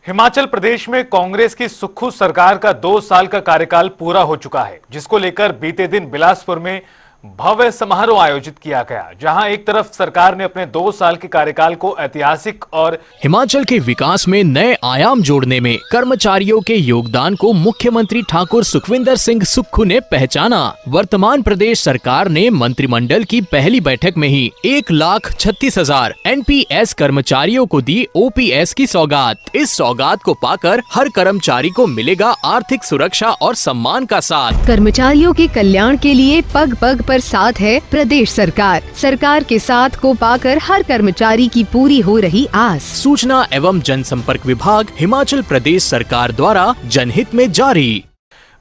हिमाचल प्रदेश में कांग्रेस की सुक्खू सरकार का 2 साल का कार्यकाल पूरा हो चुका है, जिसको लेकर बीते दिन बिलासपुर में भव्य समारोह आयोजित किया गया, जहां एक तरफ सरकार ने अपने 2 साल के कार्यकाल को ऐतिहासिक और हिमाचल के विकास में नए आयाम जोड़ने में कर्मचारियों के योगदान को मुख्यमंत्री ठाकुर सुखविंदर सिंह सुक्खू ने पहचाना। वर्तमान प्रदेश सरकार ने मंत्रिमंडल की पहली बैठक में ही 1,36,000 NPS कर्मचारियों को दी OPS की सौगात। इस सौगात को पाकर हर कर्मचारी को मिलेगा आर्थिक सुरक्षा और सम्मान का साथ। कर्मचारियों के कल्याण के लिए पग पग पर साथ है प्रदेश सरकार। सरकार के साथ को पाकर हर कर्मचारी की पूरी हो रही आस। सूचना एवं जनसंपर्क विभाग हिमाचल प्रदेश सरकार द्वारा जनहित में जारी।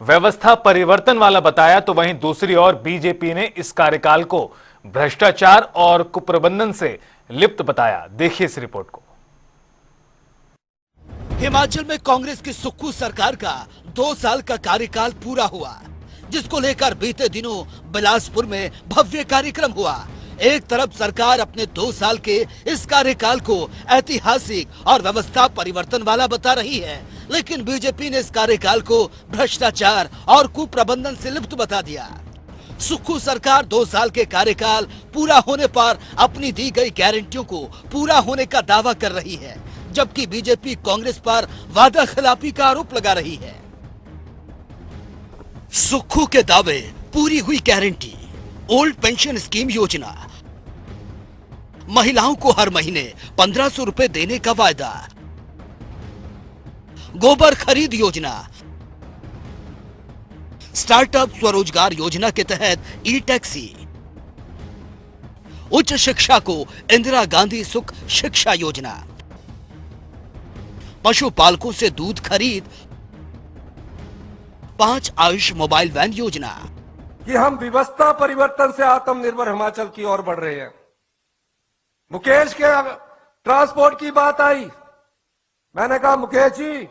व्यवस्था परिवर्तन वाला बताया, तो वहीं दूसरी ओर बीजेपी ने इस कार्यकाल को भ्रष्टाचार और कुप्रबंधन से लिप्त बताया। देखिए इस रिपोर्ट को। हिमाचल में कांग्रेस की सुक्खू सरकार का 2 साल का कार्यकाल पूरा हुआ, जिसको लेकर बीते दिनों बिलासपुर में भव्य कार्यक्रम हुआ। एक तरफ सरकार अपने 2 साल के इस कार्यकाल को ऐतिहासिक और व्यवस्था परिवर्तन वाला बता रही है, लेकिन बीजेपी ने इस कार्यकाल को भ्रष्टाचार और कुप्रबंधन से लिप्त बता दिया। सुक्खू सरकार 2 साल के कार्यकाल पूरा होने पर अपनी दी गई गारंटियों को पूरा होने का दावा कर रही है, जबकि बीजेपी कांग्रेस पर वादा खिलाफी का आरोप लगा रही है। सुक्खू के दावे, पूरी हुई गारंटी, ओल्ड पेंशन स्कीम योजना, महिलाओं को हर महीने 1500 रुपए देने का वायदा, गोबर खरीद योजना, स्टार्टअप स्वरोजगार योजना के तहत ई टैक्सी, उच्च शिक्षा को इंदिरा गांधी सुख शिक्षा योजना, पशुपालकों से दूध खरीद, 5 आयुष मोबाइल वैन योजना। कि हम व्यवस्था परिवर्तन से आत्मनिर्भर हिमाचल की ओर बढ़ रहे हैं। मुकेश के ट्रांसपोर्ट की बात आई, मैंने कहा मुकेश जी,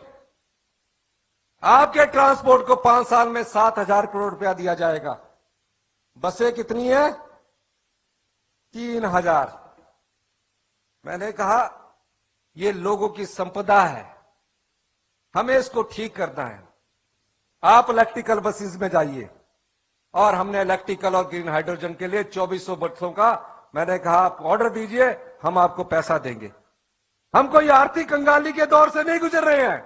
आपके ट्रांसपोर्ट को 5 साल में 7,000 करोड़ रुपया दिया जाएगा। बसें कितनी है? 3,000। मैंने कहा ये लोगों की संपदा है, हमें इसको ठीक करना है। आप इलेक्ट्रिकल बसेस में जाइए, और हमने इलेक्ट्रिकल और ग्रीन हाइड्रोजन के लिए 2400 बसों का मैंने कहा आप ऑर्डर दीजिए, हम आपको पैसा देंगे। हम कोई आर्थिक कंगाली के दौर से नहीं गुजर रहे हैं,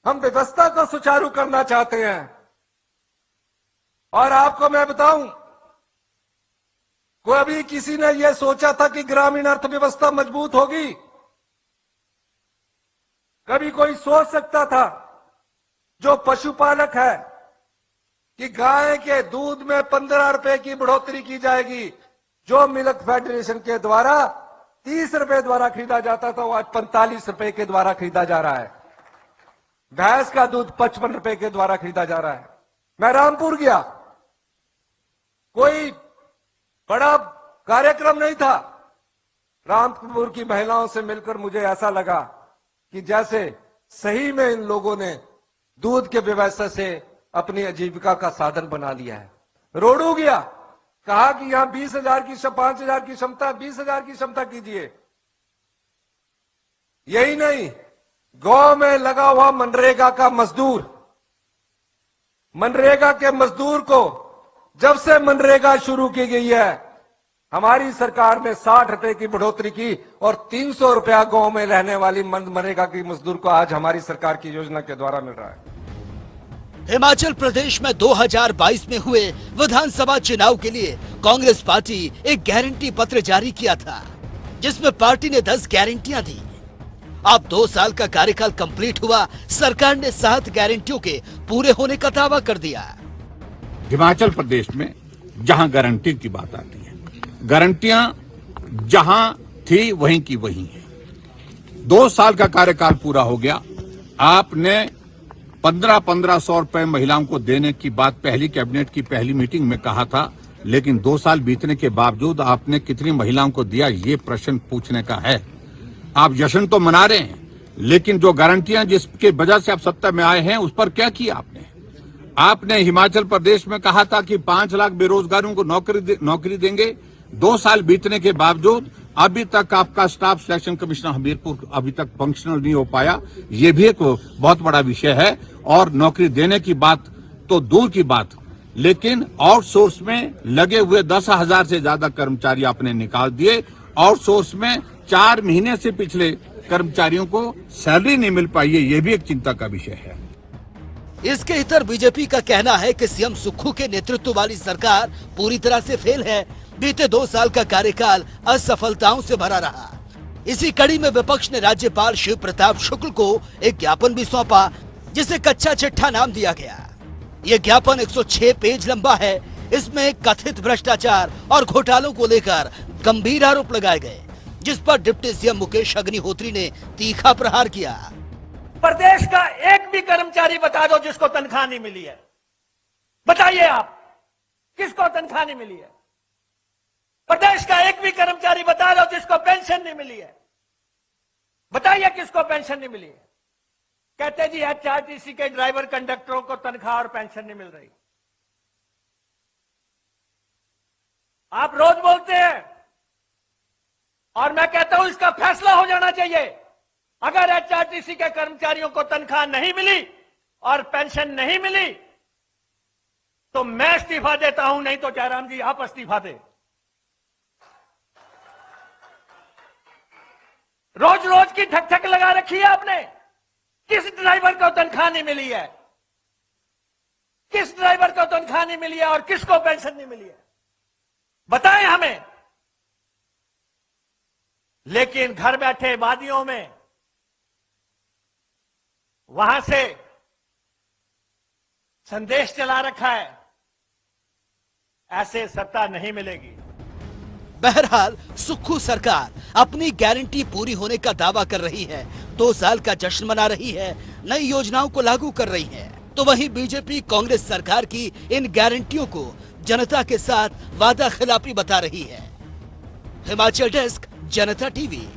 हम व्यवस्था को सुचारू करना चाहते हैं। और आपको मैं बताऊं, कभी किसी ने यह सोचा था कि ग्रामीण अर्थव्यवस्था मजबूत होगी? कभी कोई सोच सकता था जो पशुपालक है कि गाय के दूध में 15 रुपए की बढ़ोतरी की जाएगी, जो मिल्क फेडरेशन के द्वारा 30 रुपए द्वारा खरीदा जाता था, वो आज 45 रुपए के द्वारा खरीदा जा रहा है। भैंस का दूध 55 रुपए के द्वारा खरीदा जा रहा है। मैं रामपुर गया, कोई बड़ा कार्यक्रम नहीं था, रामपुर की महिलाओं से मिलकर मुझे ऐसा लगा कि जैसे सही में इन लोगों ने दूध के व्यवसाय से अपनी आजीविका का साधन बना लिया है। रोडू गया, कहा कि यहां 20,000 की 5,000 की क्षमता, 20,000 की क्षमता कीजिए। यही नहीं, गांव में लगा हुआ मनरेगा का मजदूर, मनरेगा के मजदूर को जब से मनरेगा शुरू की गई है, हमारी सरकार ने 60 रुपए की बढ़ोतरी की, और 300 रुपया गांव में रहने वाली मनरेगा की मजदूर को आज हमारी सरकार की योजना के द्वारा मिल रहा है। हिमाचल प्रदेश में 2022 में हुए विधानसभा चुनाव के लिए कांग्रेस पार्टी एक गारंटी पत्र जारी किया था, जिसमें पार्टी ने 10 गारंटियां दी। अब 2 साल का कार्यकाल कंप्लीट हुआ, सरकार ने 7 गारंटियों के पूरे होने का दावा कर दिया। हिमाचल प्रदेश में जहां गारंटी की बात आती है, गारंटियां जहां थी वहीं की वहीं है। 2 साल का कार्यकाल पूरा हो गया, आपने 1500 रुपए महिलाओं को देने की बात पहली कैबिनेट की पहली मीटिंग में कहा था, लेकिन 2 साल बीतने के बावजूद आपने कितनी महिलाओं को दिया, ये प्रश्न पूछने का है। आप जश्न तो मना रहे हैं, लेकिन जो गारंटियां जिसके वजह से आप सत्ता में आए हैं, उस पर क्या किया आपने? आपने हिमाचल प्रदेश में कहा था कि 5 लाख बेरोजगारों को नौकरी देंगे। 2 साल बीतने के बावजूद अभी तक आपका स्टाफ सिलेक्शन कमिश्नर हमीरपुर अभी तक फंक्शनल नहीं हो पाया, ये भी एक बहुत बड़ा विषय है। और नौकरी देने की बात तो दूर की बात, लेकिन आउटसोर्स में लगे हुए 10,000 से ज्यादा कर्मचारी आपने निकाल दिए। आउटसोर्स में 4 महीने से पिछले कर्मचारियों को सैलरी नहीं मिल पाई है, ये भी एक चिंता का विषय है। इसके इतर बीजेपी का कहना है कि सीएम सुक्खू के नेतृत्व वाली सरकार पूरी तरह से फेल है। बीते 2 साल का कार्यकाल असफलताओं से भरा रहा। इसी कड़ी में विपक्ष ने राज्यपाल शिव प्रताप शुक्ल को एक ज्ञापन भी सौंपा, जिसे कच्चा चिट्ठा नाम दिया गया। ये ज्ञापन 106 पेज लंबा है। इसमें कथित भ्रष्टाचार और घोटालों को लेकर गंभीर आरोप लगाए गए, जिस पर डिप्टी सीएम मुकेश अग्निहोत्री ने तीखा प्रहार किया। प्रदेश का एक भी कर्मचारी बता दो जिसको तनख्वाह नहीं मिली है। बताइए आप, किसको तनख्वाह नहीं मिली है? प्रदेश का एक भी कर्मचारी बता दो जिसको पेंशन नहीं मिली है। बताइए किसको पेंशन नहीं मिली है? कहते जी एचआरटीसी के ड्राइवर कंडक्टरों को तनख्वाह और पेंशन नहीं मिल रही। आप रोज बोलते हैं और मैं कहता हूं इसका फैसला हो जाना चाहिए। अगर एचआरटीसी के कर्मचारियों को तनख्वाह नहीं मिली और पेंशन नहीं मिली तो मैं इस्तीफा देता हूं, नहीं तो जयराम जी आप इस्तीफा दें। रोज रोज की ठक ठक लगा रखी है आपने। किस ड्राइवर को तनख्वाह नहीं मिली है? किस ड्राइवर को तनख्वाह नहीं मिली है और किसको पेंशन नहीं मिली है? बताएं हमें। लेकिन घर बैठे वादियों में वहां से संदेश चला रखा है, ऐसे सत्ता नहीं मिलेगी। बहरहाल सुक्खू सरकार अपनी गारंटी पूरी होने का दावा कर रही है, 2 साल का जश्न मना रही है, नई योजनाओं को लागू कर रही है। तो वहीं बीजेपी कांग्रेस सरकार की इन गारंटियों को जनता के साथ वादा खिलाफी बता रही है। हिमाचल डेस्क, जनता टीवी।